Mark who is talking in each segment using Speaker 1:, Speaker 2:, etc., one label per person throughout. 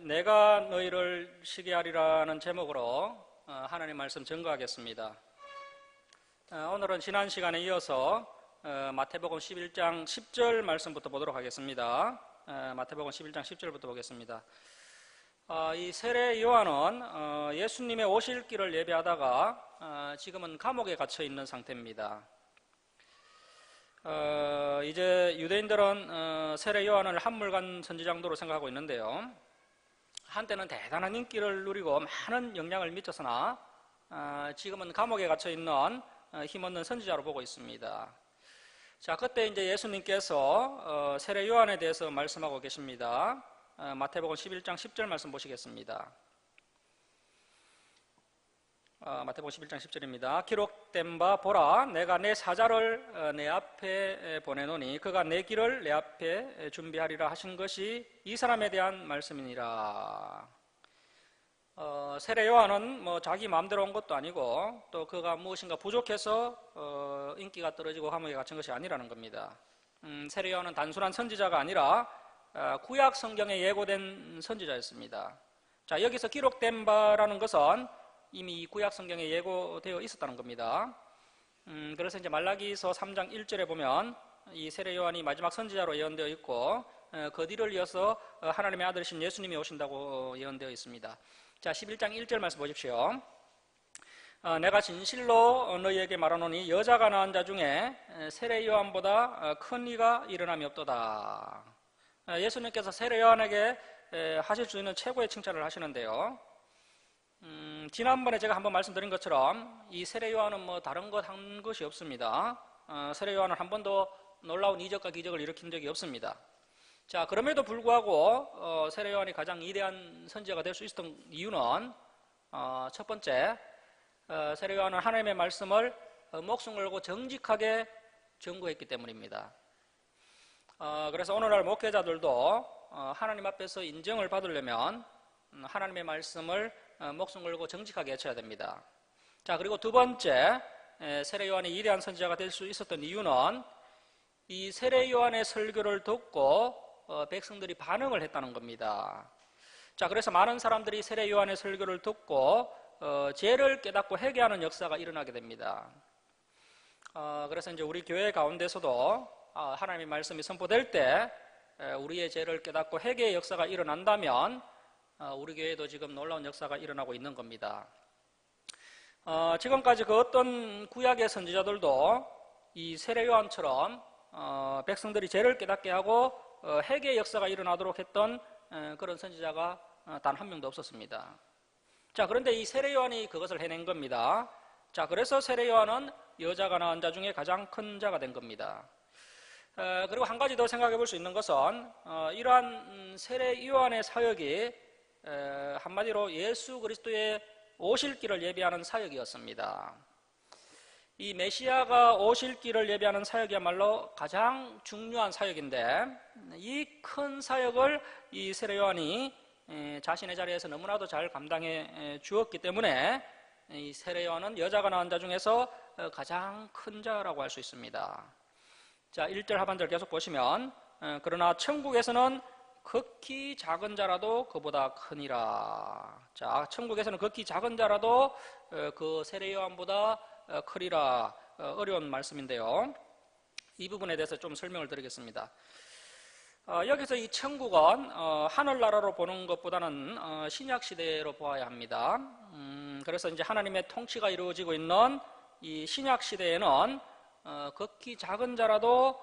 Speaker 1: 내가 너희를 시게 하리라는 제목으로 하나님 말씀 증거하겠습니다. 오늘은 지난 시간에 이어서 마태복음 11장 10절 말씀부터 보도록 하겠습니다. 마태복음 11장 10절부터 보겠습니다. 이 세례 요한은 예수님의 오실 길을 예배하다가 지금은 감옥에 갇혀 있는 상태입니다. 이제 유대인들은 세례 요한을 한물간 선지장도로 생각하고 있는데요. 한때는 대단한 인기를 누리고 많은 영향을 미쳤으나 지금은 감옥에 갇혀 있는 힘없는 선지자로 보고 있습니다. 자, 그때 이제 예수님께서 세례 요한에 대해서 말씀하고 계십니다. 마태복음 11장 10절 말씀 보시겠습니다. 마태복음 11장 10절입니다. 기록된 바 보라, 내가 내 사자를 내 앞에 보내노니 그가 내 길을 내 앞에 준비하리라 하신 것이 이 사람에 대한 말씀이니라. 세례 요한은 자기 마음대로 온 것도 아니고 또 그가 무엇인가 부족해서 인기가 떨어지고 감옥에 갇힌 것이 아니라는 겁니다. 세례 요한은 단순한 선지자가 아니라 구약 성경에 예고된 선지자였습니다. 자, 여기서 기록된 바라는 것은 이미 구약 성경에 예고되어 있었다는 겁니다. 그래서 이제 말라기서 3장 1절에 보면 이 세례 요한이 마지막 선지자로 예언되어 있고 그 뒤를 이어서 하나님의 아들이신 예수님이 오신다고 예언되어 있습니다. 자, 11장 1절 말씀 보십시오. 내가 진실로 너희에게 말하노니 여자가 낳은 자 중에 세례 요한보다 큰 이가 일어남이 없도다. 예수님께서 세례 요한에게 하실 수 있는 최고의 칭찬을 하시는데요. 지난번에 제가 한번 말씀드린 것처럼 이 세례 요한은 다른 것 한 것이 없습니다. 세례 요한은 한 번도 놀라운 이적과 기적을 일으킨 적이 없습니다. 자, 그럼에도 불구하고 세례 요한이 가장 위대한 선지자가 될 수 있었던 이유는 첫 번째, 세례 요한은 하나님의 말씀을 목숨 걸고 정직하게 전구했기 때문입니다. 그래서 오늘날 목회자들도 하나님 앞에서 인정을 받으려면 하나님의 말씀을 목숨 걸고 정직하게 해쳐야 됩니다. 자, 그리고 두 번째, 세례 요한이 위대한 선지자가 될 수 있었던 이유는 이 세례 요한의 설교를 듣고 백성들이 반응을 했다는 겁니다. 자, 그래서 많은 사람들이 세례 요한의 설교를 듣고 죄를 깨닫고 회개하는 역사가 일어나게 됩니다. 그래서 이제 우리 교회 가운데서도 하나님의 말씀이 선포될 때 우리의 죄를 깨닫고 회개의 역사가 일어난다면 우리 교회도 지금 놀라운 역사가 일어나고 있는 겁니다. 지금까지 그 어떤 구약의 선지자들도 이 세례 요한처럼 백성들이 죄를 깨닫게 하고 회개의 역사가 일어나도록 했던 그런 선지자가 단 한 명도 없었습니다. 자, 그런데 이 세례 요한이 그것을 해낸 겁니다. 자, 그래서 세례 요한은 여자가 낳은 자 중에 가장 큰 자가 된 겁니다. 그리고 한 가지 더 생각해 볼 수 있는 것은 이러한 세례 요한의 사역이 한마디로 예수 그리스도의 오실 길을 예비하는 사역이었습니다. 이 메시아가 오실 길을 예비하는 사역이야말로 가장 중요한 사역인데 이 큰 사역을 이 세례 요한이 자신의 자리에서 너무나도 잘 감당해 주었기 때문에 이 세례 요한은 여자가 낳은 자 중에서 가장 큰 자라고 할 수 있습니다. 자, 1절 하반절 계속 보시면 그러나 천국에서는 극히 작은 자라도 그보다 크니라. 자, 천국에서는 극히 작은 자라도 그 세례 요한보다 크리라. 어려운 말씀인데요. 이 부분에 대해서 좀 설명을 드리겠습니다. 여기서 이 천국은 하늘나라로 보는 것보다는 신약시대로 보아야 합니다. 그래서 이제 하나님의 통치가 이루어지고 있는 이 신약시대에는 극히 작은 자라도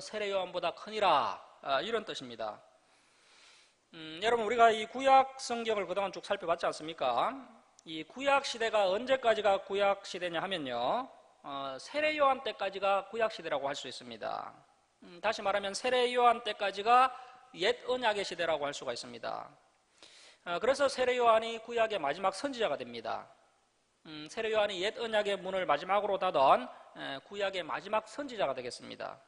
Speaker 1: 세례 요한보다 크니라. 이런 뜻입니다. 여러분, 우리가 이 구약 성경을 그동안 쭉 살펴봤지 않습니까? 이 구약 시대가 언제까지가 구약 시대냐 하면요, 세례 요한 때까지가 구약 시대라고 할 수 있습니다. 다시 말하면 세례 요한 때까지가 옛 언약의 시대라고 할 수가 있습니다. 그래서 세례 요한이 구약의 마지막 선지자가 됩니다. 세례 요한이 옛 언약의 문을 마지막으로 닫은 구약의 마지막 선지자가 되겠습니다.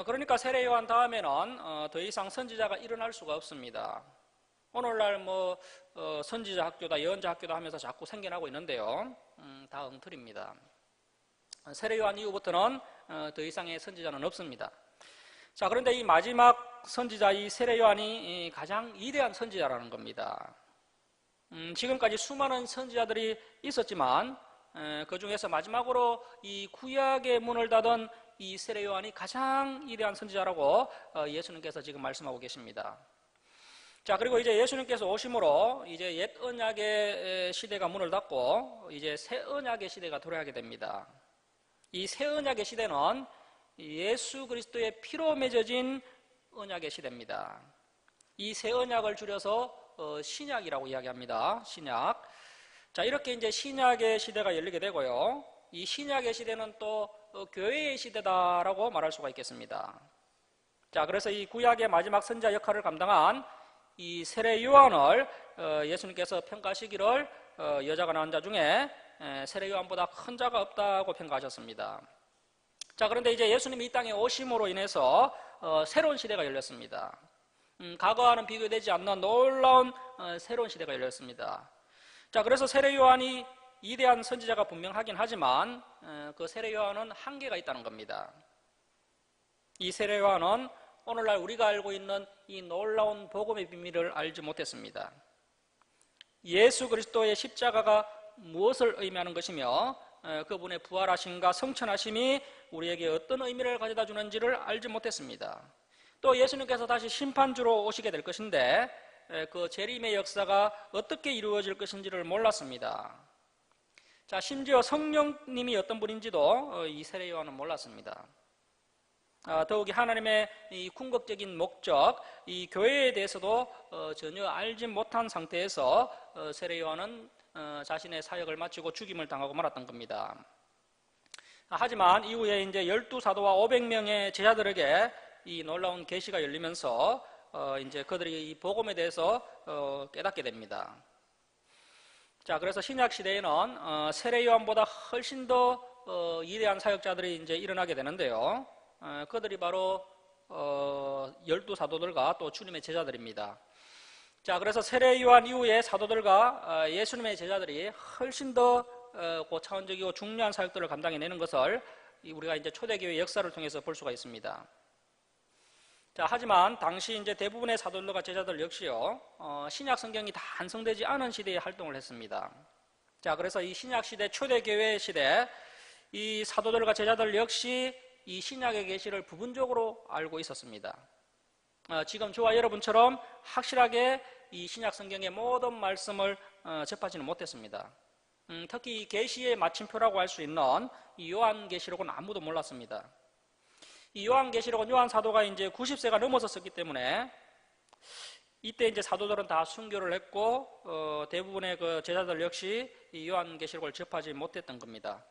Speaker 1: 그러니까 세례 요한 다음에는 더 이상 선지자가 일어날 수가 없습니다. 오늘날 선지자 학교다 예언자 학교다 하면서 자꾸 생겨나고 있는데요. 다 엉터리입니다. 세례 요한 이후부터는 더 이상의 선지자는 없습니다. 자, 그런데 이 마지막 선지자 이 세례 요한이 가장 위대한 선지자라는 겁니다. 지금까지 수많은 선지자들이 있었지만 그 중에서 마지막으로 이 구약의 문을 닫은 이 세례 요한이 가장 위대한 선지자라고 예수님께서 지금 말씀하고 계십니다. 자, 그리고 이제 예수님께서 오심으로 이제 옛 언약의 시대가 문을 닫고 이제 새 언약의 시대가 도래하게 됩니다. 이 새 언약의 시대는 예수 그리스도의 피로 맺어진 언약의 시대입니다. 이 새 언약을 줄여서 신약이라고 이야기합니다. 신약. 자, 이렇게 이제 신약의 시대가 열리게 되고요. 이 신약의 시대는 또 교회의 시대다라고 말할 수가 있겠습니다. 자, 그래서 이 구약의 마지막 선지자 역할을 감당한 이 세례 요한을 예수님께서 평가하시기를 여자가 낳은 자 중에 세례 요한보다 큰 자가 없다고 평가하셨습니다. 자, 그런데 이제 예수님이 이 땅에 오심으로 인해서 새로운 시대가 열렸습니다. 과거와는 비교되지 않는 놀라운 새로운 시대가 열렸습니다. 자, 그래서 세례 요한이 위대한 선지자가 분명하긴 하지만 그 세례 요한은 한계가 있다는 겁니다. 이 세례 요한은 오늘날 우리가 알고 있는 이 놀라운 복음의 비밀을 알지 못했습니다. 예수 그리스도의 십자가가 무엇을 의미하는 것이며 그분의 부활하심과 성천하심이 우리에게 어떤 의미를 가져다 주는지를 알지 못했습니다. 또 예수님께서 다시 심판주로 오시게 될 것인데 그 재림의 역사가 어떻게 이루어질 것인지를 몰랐습니다. 자, 심지어 성령님이 어떤 분인지도 이 세례 요한은 몰랐습니다. 더욱이 하나님의 이 궁극적인 목적, 이 교회에 대해서도 전혀 알지 못한 상태에서 세례 요한은 자신의 사역을 마치고 죽임을 당하고 말았던 겁니다. 하지만 이후에 이제 12사도와 500명의 제자들에게 이 놀라운 계시가 열리면서 이제 그들이 이 복음에 대해서 깨닫게 됩니다. 자, 그래서 신약 시대에는 세례 요한보다 훨씬 더 위대한 사역자들이 이제 일어나게 되는데요. 그들이 바로 12사도들과 또 주님의 제자들입니다. 자, 그래서 세례 요한 이후에 사도들과 예수님의 제자들이 훨씬 더 고차원적이고 중요한 사역들을 감당해내는 것을 우리가 이제 초대교회 역사를 통해서 볼 수가 있습니다. 자, 하지만 당시 이제 대부분의 사도들과 제자들 역시요, 신약 성경이 다 완성되지 않은 시대에 활동을 했습니다. 자, 그래서 이 신약 시대, 초대교회 시대, 이 사도들과 제자들 역시 이 신약의 계시를 부분적으로 알고 있었습니다. 지금 저와 여러분처럼 확실하게 이 신약 성경의 모든 말씀을 접하지는 못했습니다. 특히 이 계시의 마침표라고 할 수 있는 이 요한계시록은 아무도 몰랐습니다. 이 요한계시록은 요한 사도가 이제 90세가 넘어서 썼기 때문에 이때 이제 사도들은 다 순교를 했고 대부분의 그 제자들 역시 이 요한계시록을 접하지 못했던 겁니다.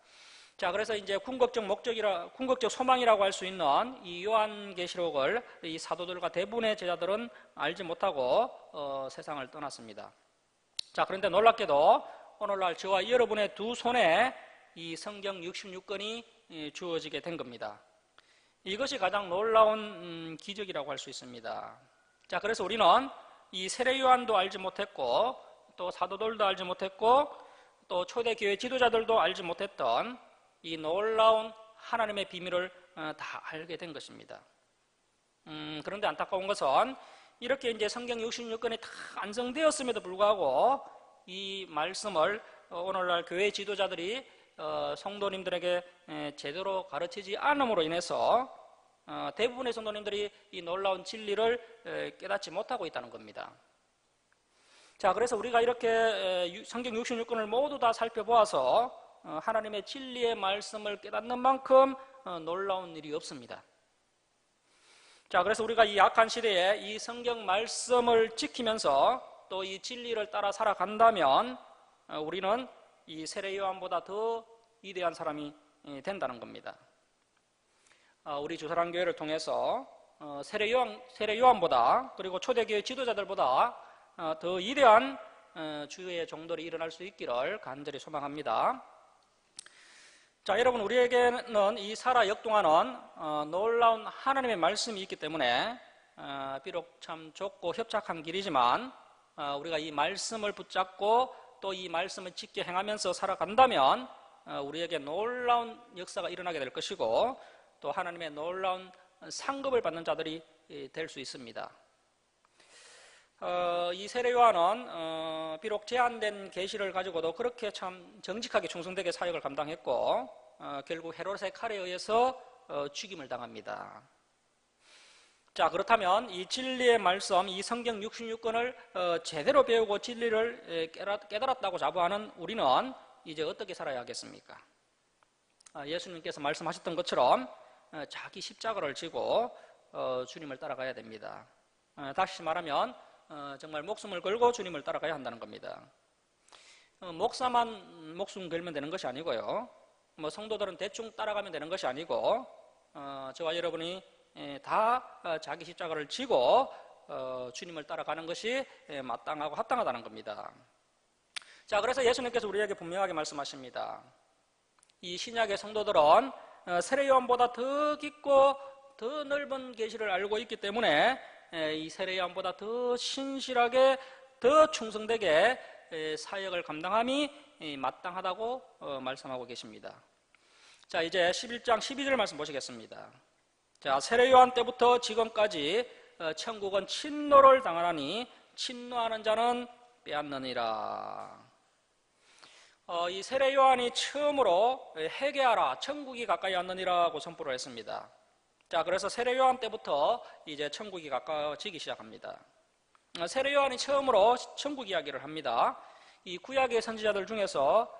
Speaker 1: 자, 그래서 이제 궁극적 소망이라고 할 수 있는 이 요한계시록을 이 사도들과 대부분의 제자들은 알지 못하고 세상을 떠났습니다. 자, 그런데 놀랍게도 오늘날 저와 여러분의 두 손에 이 성경 66권이 주어지게 된 겁니다. 이것이 가장 놀라운 기적이라고 할 수 있습니다. 자, 그래서 우리는 이 세례 요한도 알지 못했고 또 사도들도 알지 못했고 또 초대교회 지도자들도 알지 못했던 이 놀라운 하나님의 비밀을 다 알게 된 것입니다. 그런데 안타까운 것은 이렇게 이제 성경 66권이 다 완성되었음에도 불구하고 이 말씀을 오늘날 교회 지도자들이 성도님들에게 제대로 가르치지 않음으로 인해서 대부분의 성도님들이 이 놀라운 진리를 깨닫지 못하고 있다는 겁니다. 자, 그래서 우리가 이렇게 성경 66권을 모두 다 살펴보아서 하나님의 진리의 말씀을 깨닫는 만큼 놀라운 일이 없습니다. 자, 그래서 우리가 이 악한 시대에 이 성경 말씀을 지키면서 또 이 진리를 따라 살아간다면 우리는 이 세례 요한보다 더 위대한 사람이 된다는 겁니다. 우리 주사랑교회를 통해서 세례 요한보다 그리고 초대교회 지도자들보다 더 위대한 주의 종들이 일어날 수 있기를 간절히 소망합니다. 자, 여러분, 우리에게는 이 살아 역동하는 놀라운 하나님의 말씀이 있기 때문에 비록 참 좁고 협착한 길이지만 우리가 이 말씀을 붙잡고 또 이 말씀을 지켜 행하면서 살아간다면 우리에게 놀라운 역사가 일어나게 될 것이고 또 하나님의 놀라운 상급을 받는 자들이 될 수 있습니다. 이 세례 요한은 비록 제한된 계시를 가지고도 그렇게 참 정직하게 충성되게 사역을 감당했고 결국 헤롯의 칼에 의해서 죽임을 당합니다. 자, 그렇다면 이 진리의 말씀, 이 성경 66권을 제대로 배우고 진리를 깨달았다고 자부하는 우리는 이제 어떻게 살아야 하겠습니까? 예수님께서 말씀하셨던 것처럼 자기 십자가를 지고 주님을 따라가야 됩니다. 다시 말하면 정말 목숨을 걸고 주님을 따라가야 한다는 겁니다. 목사만 목숨 걸면 되는 것이 아니고요. 성도들은 대충 따라가면 되는 것이 아니고 저와 여러분이 다 자기 십자가를 지고 주님을 따라가는 것이 마땅하고 합당하다는 겁니다. 자, 그래서 예수님께서 우리에게 분명하게 말씀하십니다. 이 신약의 성도들은 세례 요한보다 더 깊고 더 넓은 계시를 알고 있기 때문에 이 세례 요한보다 더 신실하게 더 충성되게 사역을 감당함이 마땅하다고 말씀하고 계십니다. 자, 이제 11장 12절 말씀 보시겠습니다. 자, 세례 요한 때부터 지금까지 천국은 침노를 당하나니 침노하는 자는 빼앗느니라. 이 세례 요한이 처음으로 회개하라, 천국이 가까이 왔느니라고 선포를 했습니다. 자, 그래서 세례 요한 때부터 이제 천국이 가까워지기 시작합니다. 세례 요한이 처음으로 천국 이야기를 합니다. 이 구약의 선지자들 중에서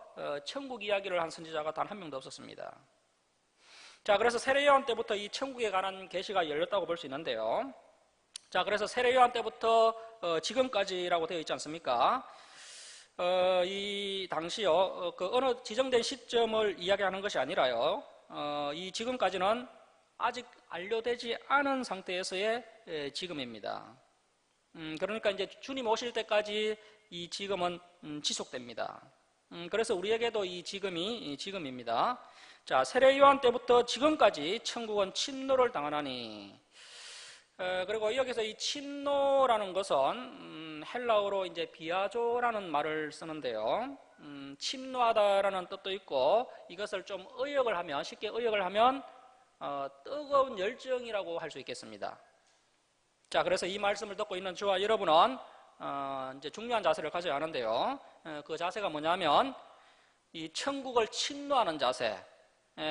Speaker 1: 천국 이야기를 한 선지자가 단 한 명도 없었습니다. 자, 그래서 세례 요한 때부터 이 천국에 관한 계시가 열렸다고 볼 수 있는데요. 자, 그래서 세례 요한 때부터 지금까지라고 되어 있지 않습니까? 이 당시요, 그 어느 지정된 시점을 이야기하는 것이 아니라요, 이 지금까지는 아직 완료되지 않은 상태에서의 지금입니다. 그러니까 이제 주님 오실 때까지 이 지금은 지속됩니다. 그래서 우리에게도 이 지금이 지금입니다. 자, 세례 요한 때부터 지금까지 천국은 침노를 당하나니. 그리고 여기서 이 침노라는 것은 헬라어로 이제 비아조라는 말을 쓰는데요. 침노하다라는 뜻도 있고 이것을 좀 의역을 하면, 쉽게 의역을 하면 뜨거운 열정이라고 할 수 있겠습니다. 자, 그래서 이 말씀을 듣고 있는 저와 여러분은 이제 중요한 자세를 가져야 하는데요. 그 자세가 뭐냐면 이 천국을 침노하는 자세.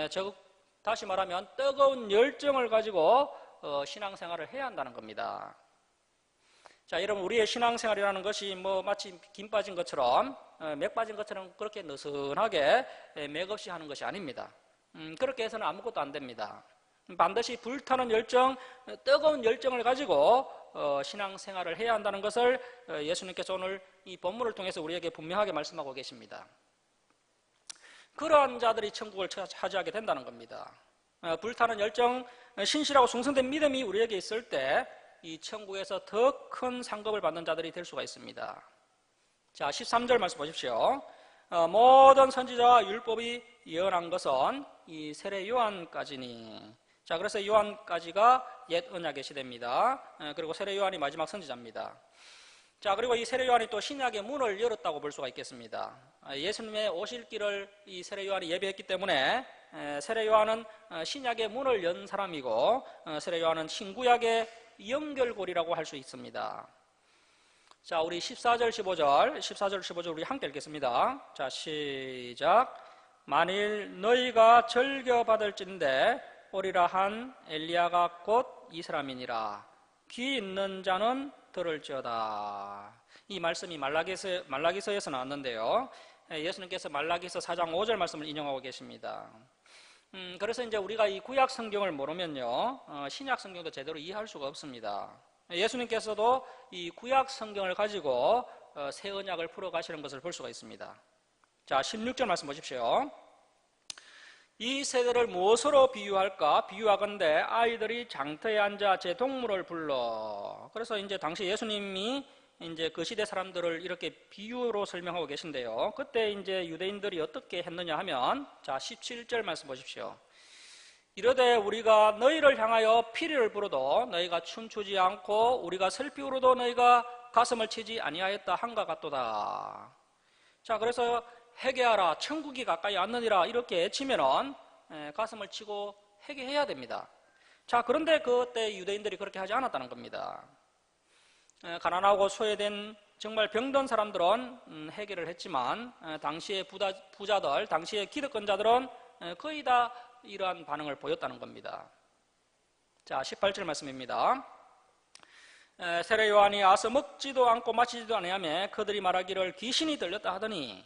Speaker 1: 즉 다시 말하면 뜨거운 열정을 가지고 신앙생활을 해야 한다는 겁니다. 자, 여러분, 우리의 신앙생활이라는 것이 마치 김 빠진 것처럼 맥 빠진 것처럼 그렇게 느슨하게 맥 없이 하는 것이 아닙니다. 그렇게 해서는 아무것도 안 됩니다. 반드시 불타는 열정, 뜨거운 열정을 가지고 신앙생활을 해야 한다는 것을 예수님께서 오늘 이 본문을 통해서 우리에게 분명하게 말씀하고 계십니다. 그러한 자들이 천국을 차지하게 된다는 겁니다. 불타는 열정, 신실하고 충성된 믿음이 우리에게 있을 때 이 천국에서 더 큰 상급을 받는 자들이 될 수가 있습니다. 자, 13절 말씀 보십시오. 모든 선지자와 율법이 예언한 것은 이 세례 요한까지니. 자, 그래서 요한까지가 옛 언약의 시대입니다. 그리고 세례 요한이 마지막 선지자입니다. 자, 그리고 이 세례 요한이 또 신약의 문을 열었다고 볼 수가 있겠습니다. 예수님의 오실 길을 이 세례 요한이 예비했기 때문에 세례 요한은 신약의 문을 연 사람이고 세례 요한은 신구약의 연결고리라고 할 수 있습니다. 자, 우리 14절 15절 우리 함께 읽겠습니다. 자, 시작. 만일 너희가 즐겨받을진대 오리라 한 엘리야가 곧 이 사람이니라. 귀 있는 자는 들을지어다. 이 말씀이 말라기서에서 나왔는데요. 예수님께서 말라기서 4장 5절 말씀을 인용하고 계십니다. 그래서 이제 우리가 이 구약 성경을 모르면요, 신약 성경도 제대로 이해할 수가 없습니다. 예수님께서도 이 구약 성경을 가지고 새 언약을 풀어가시는 것을 볼 수가 있습니다. 자, 16절 말씀 보십시오. 이 세대를 무엇으로 비유할까? 비유하건대 아이들이 장터에 앉아 제 동물을 불러. 그래서 이제 당시 예수님이 이제 그 시대 사람들을 이렇게 비유로 설명하고 계신데요. 그때 이제 유대인들이 어떻게 했느냐 하면, 자, 17절 말씀 보십시오. 이르되 우리가 너희를 향하여 피리를 부르도 너희가 춤추지 않고 우리가 슬피 울어도 너희가 가슴을 치지 아니하였다 한가 같도다. 자, 그래서 회개하라, 천국이 가까이 왔느니라 이렇게 외치면은 가슴을 치고 회개해야 됩니다. 자, 그런데 그때 유대인들이 그렇게 하지 않았다는 겁니다. 가난하고 소외된 정말 병든 사람들은 해결을 했지만 당시의 부자들, 당시의 기득권자들은 거의 다 이러한 반응을 보였다는 겁니다. 자, 18절 말씀입니다. 세례 요한이 와서 먹지도 않고 마시지도 아니하며 그들이 말하기를 귀신이 들렸다 하더니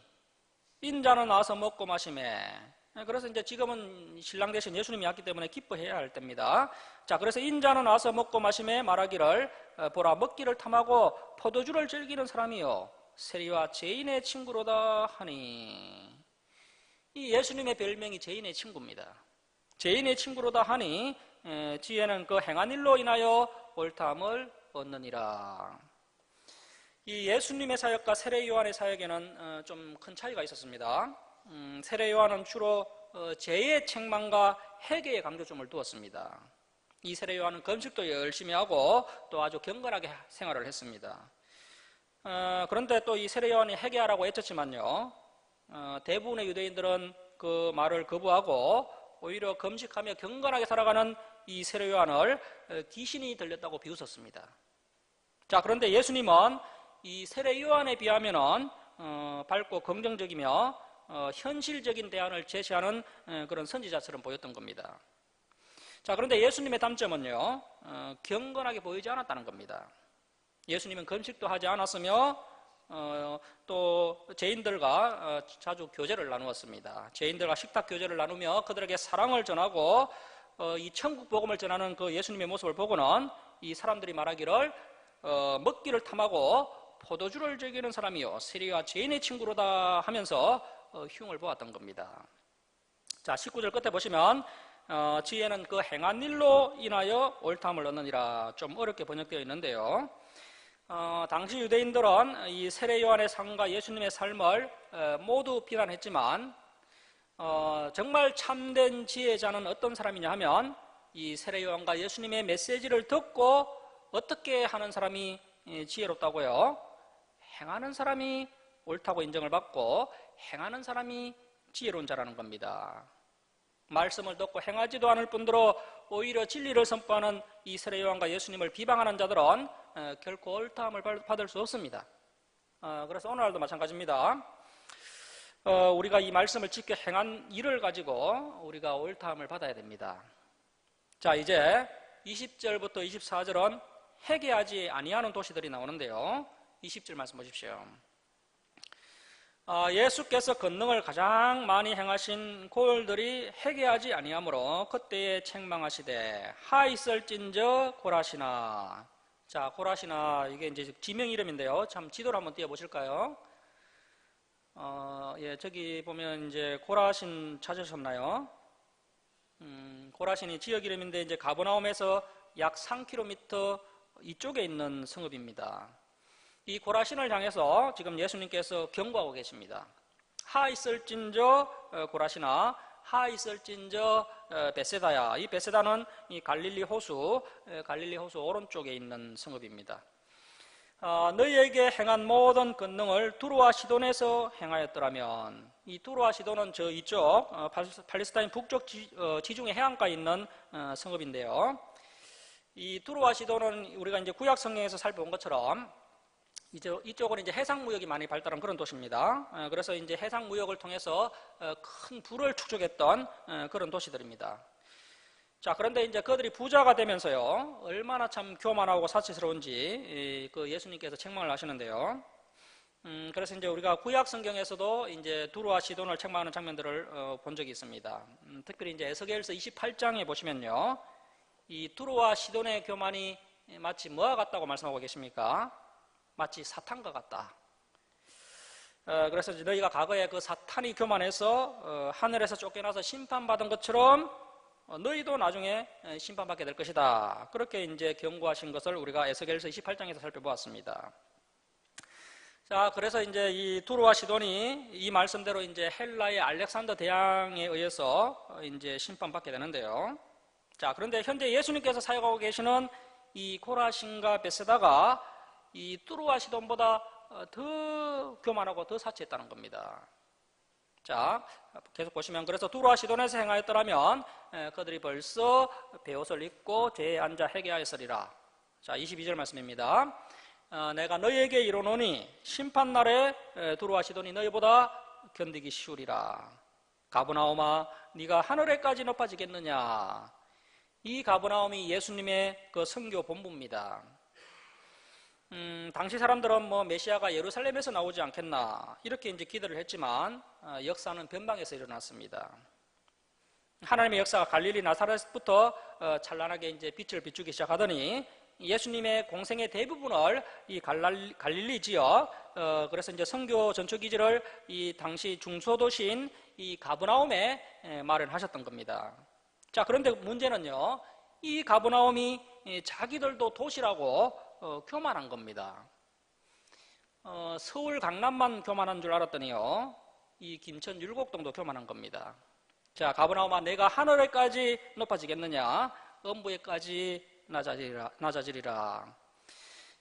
Speaker 1: 인자는 와서 먹고 마시매. 그래서 이제 지금은 신랑 대신 예수님이 왔기 때문에 기뻐해야 할 때입니다. 자, 그래서 인자는 와서 먹고 마시매 말하기를 보라 먹기를 탐하고 포도주를 즐기는 사람이요 세리와 죄인의 친구로다 하니. 이 예수님의 별명이 죄인의 친구입니다. 죄인의 친구로다 하니 뒤에는 그 행한 일로 인하여 옳다함을 얻느니라. 이 예수님의 사역과 세례 요한의 사역에는 좀 큰 차이가 있었습니다. 세례 요한은 주로 죄의 책망과 회개에 강조점을 두었습니다. 이 세례 요한은 금식도 열심히 하고 또 아주 경건하게 생활을 했습니다. 그런데 또 이 세례 요한이 회개하라고 외쳤지만요, 대부분의 유대인들은 그 말을 거부하고 오히려 금식하며 경건하게 살아가는 이 세례 요한을 귀신이 들렸다고 비웃었습니다. 자, 그런데 예수님은 이 세례 요한에 비하면은 밝고 긍정적이며 현실적인 대안을 제시하는 그런 선지자처럼 보였던 겁니다. 자, 그런데 예수님의 단점은요, 경건하게 보이지 않았다는 겁니다. 예수님은 금식도 하지 않았으며 또 죄인들과 자주 교제를 나누었습니다. 죄인들과 식탁 교제를 나누며 그들에게 사랑을 전하고 이 천국 복음을 전하는 그 예수님의 모습을 보고는 이 사람들이 말하기를 먹기를 탐하고 포도주를 즐기는 사람이요 세리와 죄인의 친구로다 하면서 흉을 보았던 겁니다. 자, 19절 끝에 보시면 뒤에는 그 행한 일로 인하여 옳다함을 얻느니라, 좀 어렵게 번역되어 있는데요, 당시 유대인들은 이 세례 요한의 삶과 예수님의 삶을 모두 비난했지만 정말 참된 지혜자는 어떤 사람이냐 하면 이 세례 요한과 예수님의 메시지를 듣고 어떻게 하는 사람이 지혜롭다고요? 행하는 사람이 옳다고 인정을 받고 행하는 사람이 지혜로운 자라는 겁니다. 말씀을 듣고 행하지도 않을 뿐더러 오히려 진리를 선포하는 이 세례 요한과 예수님을 비방하는 자들은 결코 옳다함을 받을 수 없습니다. 그래서 오늘날도 마찬가지입니다. 우리가 이 말씀을 지켜 행한 일을 가지고 우리가 옳다함을 받아야 됩니다. 자, 이제 20절부터 24절은 회개하지 아니하는 도시들이 나오는데요, 20절 말씀 보십시오. 예수께서 권능을 가장 많이 행하신 고을들이 회개하지 아니하므로 그때에 책망하시되 하 있을진저 고라시나. 자, 고라시나, 이게 이제 지명 이름인데요, 참 지도를 한번 띄워 보실까요? 예, 저기 보면 이제 고라신 찾으셨나요? 고라신이 지역 이름인데 이제 가버나움에서 약 3km 이쪽에 있는 성읍입니다. 이 고라신을 향해서 지금 예수님께서 경고하고 계십니다. 하 있을진저 고라시나, 하 있을진저 베세다야. 이 베세다는 이 갈릴리 호수 오른쪽에 있는 성읍입니다. 너희에게 행한 모든 권능을 두로와 시돈에서 행하였더라면. 이 두로와 시돈은 저 이쪽 팔레스타인 북쪽 지중해 해안가에 있는 성읍인데요, 이 두로와 시돈은 우리가 이제 구약 성경에서 살펴본 것처럼 이쪽은 이제 해상 무역이 많이 발달한 그런 도시입니다. 그래서 이제 해상 무역을 통해서 큰 부를 축적했던 그런 도시들입니다. 자, 그런데 이제 그들이 부자가 되면서요, 얼마나 참 교만하고 사치스러운지 그 예수님께서 책망을 하시는데요. 그래서 이제 우리가 구약 성경에서도 이제 두로와 시돈을 책망하는 장면들을 본 적이 있습니다. 특별히 이제 에스겔서 28장에 보시면요, 이 두로와 시돈의 교만이 마치 뭐와 같다고 말씀하고 계십니까? 마치 사탄과 같다. 그래서 너희가 과거에 그 사탄이 교만해서 하늘에서 쫓겨나서 심판받은 것처럼 너희도 나중에 심판받게 될 것이다. 그렇게 이제 경고하신 것을 우리가 에스겔서 28장에서 살펴보았습니다. 자, 그래서 이제 이 두로와 시돈이 이 말씀대로 이제 헬라의 알렉산더 대왕에 의해서 이제 심판받게 되는데요. 자, 그런데 현재 예수님께서 사역하고 계시는 이 고라신과 베세다가 이 두로와 시돈보다 더 교만하고 더 사치했다는 겁니다. 자, 계속 보시면 그래서 두로와 시돈에서 행하였더라면 그들이 벌써 베옷을 입고 죄에 앉아 회개하였으리라. 자, 22절 말씀입니다. 내가 너희에게 이르노니 심판날에 두로와 시돈이 너희보다 견디기 쉬우리라. 가버나움아 네가 하늘에까지 높아지겠느냐. 이 가버나움이 예수님의 그 선교 본부입니다. 당시 사람들은 뭐 메시아가 예루살렘에서 나오지 않겠나 이렇게 이제 기대를 했지만 역사는 변방에서 일어났습니다. 하나님의 역사가 갈릴리 나사렛부터 찬란하게 이제 빛을 비추기 시작하더니 예수님의 공생의 대부분을 이 갈릴리 지역, 그래서 이제 선교 전초 기지를 이 당시 중소도시인 이 가버나움에 마련하셨던 겁니다. 자, 그런데 문제는요, 이 가버나움이 자기들도 도시라고 교만한 겁니다. 서울 강남만 교만한 줄 알았더니요, 이 김천 율곡동도 교만한 겁니다. 자, 가버나움아 내가 하늘에까지 높아지겠느냐, 음부에까지 낮아지리라.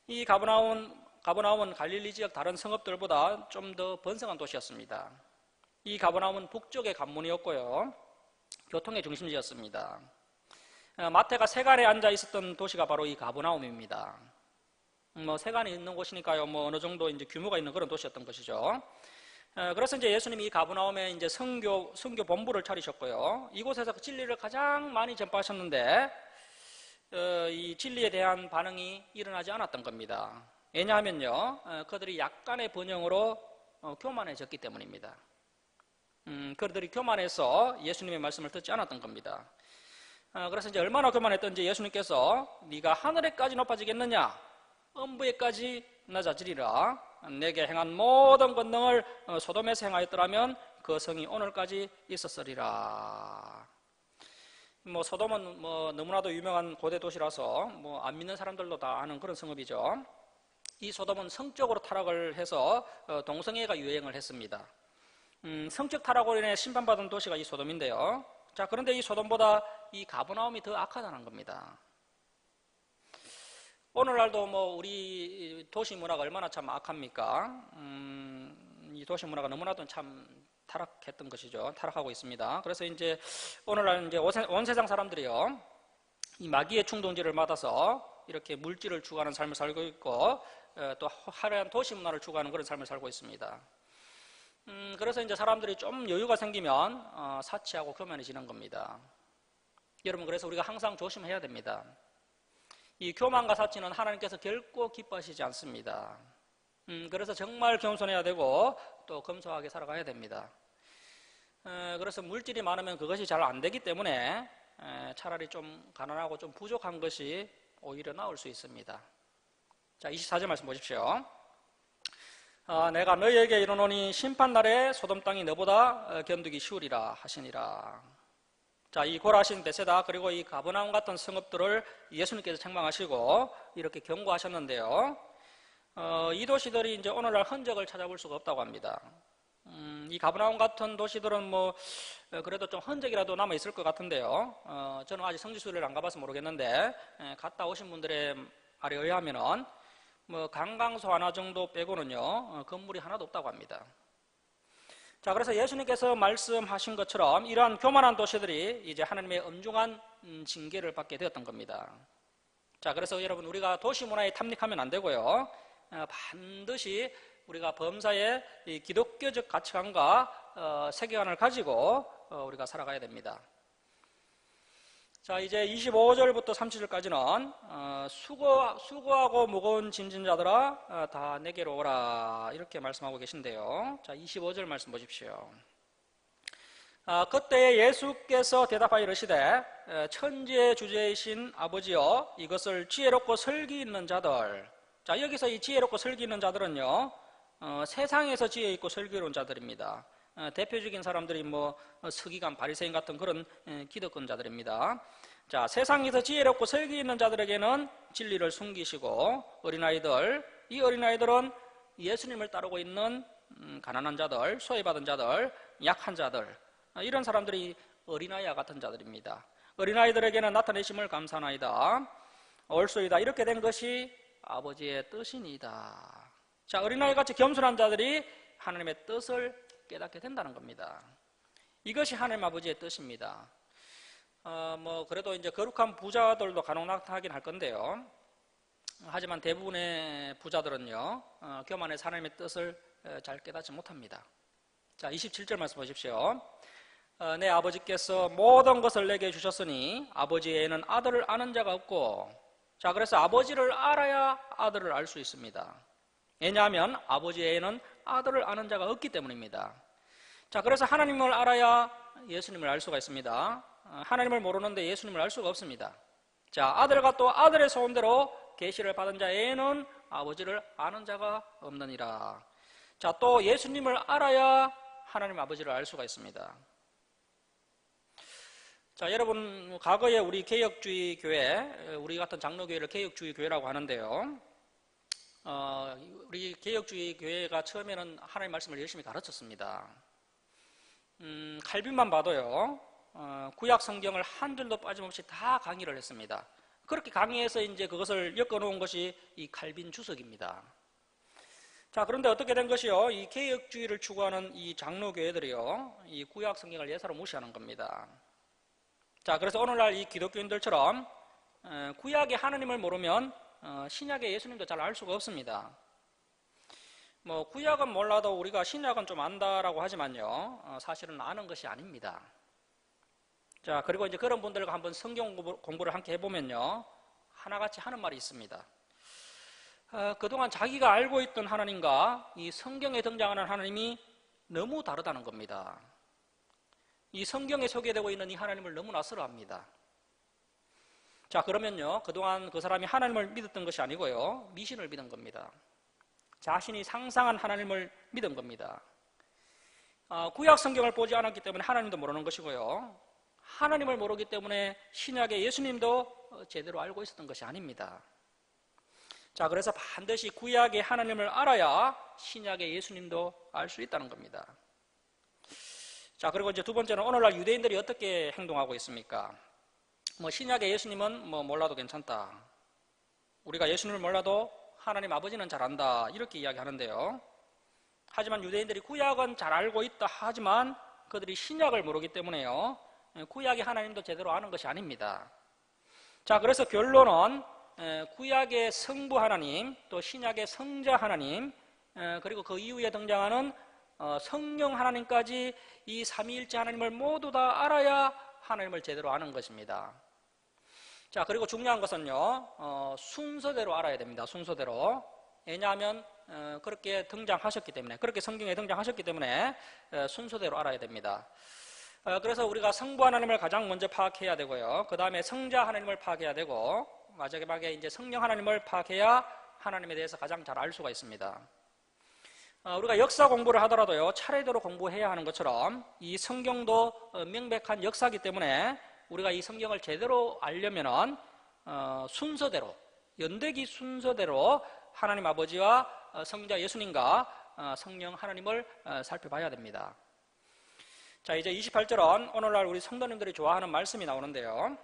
Speaker 1: 이 가버나움은 갈릴리 지역 다른 성읍들보다 좀 더 번성한 도시였습니다. 이 가버나움은 북쪽의 관문이었고요, 교통의 중심지였습니다. 마태가 세간에 앉아 있었던 도시가 바로 이 가버나움입니다. 뭐 세간에 있는 곳이니까요, 뭐 어느 정도 이제 규모가 있는 그런 도시였던 것이죠. 그래서 이제 예수님이 이 가버나움에 이제 선교 본부를 차리셨고요, 이곳에서 그 진리를 가장 많이 전파하셨는데 이 진리에 대한 반응이 일어나지 않았던 겁니다. 왜냐하면요, 그들이 약간의 번영으로 교만해졌기 때문입니다. 그들이 교만해서 예수님의 말씀을 듣지 않았던 겁니다. 그래서 이제 얼마나 교만했던지 예수님께서 네가 하늘에까지 높아지겠느냐, 음부에까지 낮아지리라. 내게 행한 모든 권능을 소돔에서 행하였더라면 그 성이 오늘까지 있었으리라. 뭐 소돔은 뭐 너무나도 유명한 고대 도시라서 뭐 안 믿는 사람들도 다 아는 그런 성읍이죠. 이 소돔은 성적으로 타락을 해서 동성애가 유행을 했습니다. 성적 타락으로 인해 심판받은 도시가 이 소돔인데요. 자, 그런데 이 소돔보다 이 가버나움이 더 악하다는 겁니다. 오늘날도 뭐 우리 도시 문화가 얼마나 참 악합니까? 이 도시 문화가 너무나도 참 타락했던 것이죠. 타락하고 있습니다. 그래서 이제 오늘날 이제 온 세상 사람들이요, 이 마귀의 충동질을 받아서 이렇게 물질을 추구하는 삶을 살고 있고, 또 화려한 도시 문화를 추구하는 그런 삶을 살고 있습니다. 그래서 이제 사람들이 좀 여유가 생기면 사치하고 교만해지는 겁니다. 여러분, 그래서 우리가 항상 조심해야 됩니다. 이 교만과 사치는 하나님께서 결코 기뻐하시지 않습니다. 그래서 정말 겸손해야 되고 또 검소하게 살아가야 됩니다. 그래서 물질이 많으면 그것이 잘 안 되기 때문에 차라리 좀 가난하고 좀 부족한 것이 오히려 나을 수 있습니다. 자, 24절 말씀 보십시오. 내가 너희에게 이르노니 심판날에 소돔 땅이 너보다 견디기 쉬우리라 하시니라. 자, 이 고라신 베세다 그리고 이 가버나움 같은 성읍들을 예수님께서 책망하시고 이렇게 경고하셨는데요. 이 도시들이 이제 오늘날 흔적을 찾아볼 수가 없다고 합니다. 이 가버나움 같은 도시들은 뭐 그래도 좀 흔적이라도 남아 있을 것 같은데요. 저는 아직 성지순례를 안 가봐서 모르겠는데 갔다 오신 분들의 말에 의하면은 뭐 관광소 하나 정도 빼고는요 건물이 하나도 없다고 합니다. 자, 그래서 예수님께서 말씀하신 것처럼 이러한 교만한 도시들이 이제 하나님의 엄중한 징계를 받게 되었던 겁니다. 자, 그래서 여러분, 우리가 도시 문화에 탐닉하면 안 되고요, 반드시 우리가 범사의 이 기독교적 가치관과 세계관을 가지고 우리가 살아가야 됩니다. 자, 이제 25절부터 30절까지는 수고하고 무거운 짐진 자들아 다 내게로 오라, 이렇게 말씀하고 계신데요. 자, 25절 말씀 보십시오. 그때 예수께서 대답하여 이르시되 천지의 주제이신 아버지여, 이것을 지혜롭고 설기 있는 자들. 자, 여기서 이 지혜롭고 설기 있는 자들은요, 세상에서 지혜 있고 설교로운 자들입니다. 대표적인 사람들이 뭐 서기관, 바리새인 같은 그런 기득권자들입니다. 자, 세상에서 지혜롭고 설기 있는 자들에게는 진리를 숨기시고, 이 어린아이들은 예수님을 따르고 있는 가난한 자들, 소외받은 자들, 약한 자들, 이런 사람들이 어린아이와 같은 자들입니다. 어린아이들에게는 나타내심을 감사하나이다, 올소이다, 이렇게 된 것이 아버지의 뜻이니이다. 자, 어린아이같이 겸손한 자들이 하나님의 뜻을 깨닫게 된다는 겁니다. 이것이 하나님 아버지의 뜻입니다. 그래도 이제 거룩한 부자들도 간혹 나타나긴 할 건데요. 하지만 대부분의 부자들은요, 교만해서 하나님의 뜻을 잘 깨닫지 못합니다. 자, 27절 말씀 보십시오. 내 아버지께서 모든 것을 내게 주셨으니 아버지 외에는 아들을 아는 자가 없고, 자, 그래서 아버지를 알아야 아들을 알 수 있습니다. 왜냐하면 아버지 외에는 아들을 아는 자가 없기 때문입니다. 자, 그래서 하나님을 알아야 예수님을 알 수가 있습니다. 하나님을 모르는데 예수님을 알 수가 없습니다. 자, 아들과 또 아들의 소원대로 계시를 받은 자 외에는 아버지를 아는 자가 없느니라. 자, 또 예수님을 알아야 하나님 아버지를 알 수가 있습니다. 자, 여러분, 과거에 우리 개혁주의 교회, 우리 같은 장로교회를 개혁주의 교회라고 하는데요. 우리 개혁주의 교회가 처음에는 하나님 말씀을 열심히 가르쳤습니다. 칼빈만 봐도요, 구약 성경을 한 줄도 빠짐없이 다 강의를 했습니다. 그렇게 강의해서 이제 그것을 엮어놓은 것이 이 칼빈 주석입니다. 자, 그런데 어떻게 된 것이요? 이 개혁주의를 추구하는 이 장로교회들이요, 이 구약 성경을 예사로 무시하는 겁니다. 자, 그래서 오늘날 이 기독교인들처럼 구약의 하나님을 모르면 신약의 예수님도 잘 알 수가 없습니다. 구약은 몰라도 우리가 신약은 좀 안다라고 하지만요, 사실은 아는 것이 아닙니다. 자, 그리고 이제 그런 분들과 한번 성경 공부를 함께 해보면요, 하나같이 하는 말이 있습니다. 그동안 자기가 알고 있던 하나님과 이 성경에 등장하는 하나님이 너무 다르다는 겁니다. 이 성경에 소개되고 있는 이 하나님을 너무나 싫어합니다. 자, 그러면요, 그동안 그 사람이 하나님을 믿었던 것이 아니고요, 미신을 믿은 겁니다. 자신이 상상한 하나님을 믿은 겁니다. 구약 성경을 보지 않았기 때문에 하나님도 모르는 것이고요, 하나님을 모르기 때문에 신약의 예수님도 제대로 알고 있었던 것이 아닙니다. 자, 그래서 반드시 구약의 하나님을 알아야 신약의 예수님도 알 수 있다는 겁니다. 자, 그리고 이제 두 번째는 오늘날 유대인들이 어떻게 행동하고 있습니까? 신약의 예수님은 몰라도 괜찮다. 우리가 예수님을 몰라도 하나님 아버지는 잘 안다. 이렇게 이야기하는데요. 하지만 유대인들이 구약은 잘 알고 있다 하지만 그들이 신약을 모르기 때문에요, 구약의 하나님도 제대로 아는 것이 아닙니다. 자, 그래서 결론은 구약의 성부 하나님, 또 신약의 성자 하나님, 그리고 그 이후에 등장하는 성령 하나님까지 이 삼위일체 하나님을 모두 다 알아야 하나님을 제대로 아는 것입니다. 자, 그리고 중요한 것은요, 순서대로 알아야 됩니다. 순서대로. 왜냐하면 그렇게 등장하셨기 때문에, 그렇게 성경에 등장하셨기 때문에 순서대로 알아야 됩니다. 그래서 우리가 성부 하나님을 가장 먼저 파악해야 되고요, 그 다음에 성자 하나님을 파악해야 되고, 마지막에 이제 성령 하나님을 파악해야 하나님에 대해서 가장 잘 알 수가 있습니다. 우리가 역사 공부를 하더라도요, 차례대로 공부해야 하는 것처럼 이 성경도 명백한 역사이기 때문에 우리가 이 성경을 제대로 알려면은 순서대로, 연대기 순서대로 하나님 아버지와 성자 예수님과 성령 하나님을 살펴봐야 됩니다. 자, 이제 28절은 오늘날 우리 성도님들이 좋아하는 말씀이 나오는데요.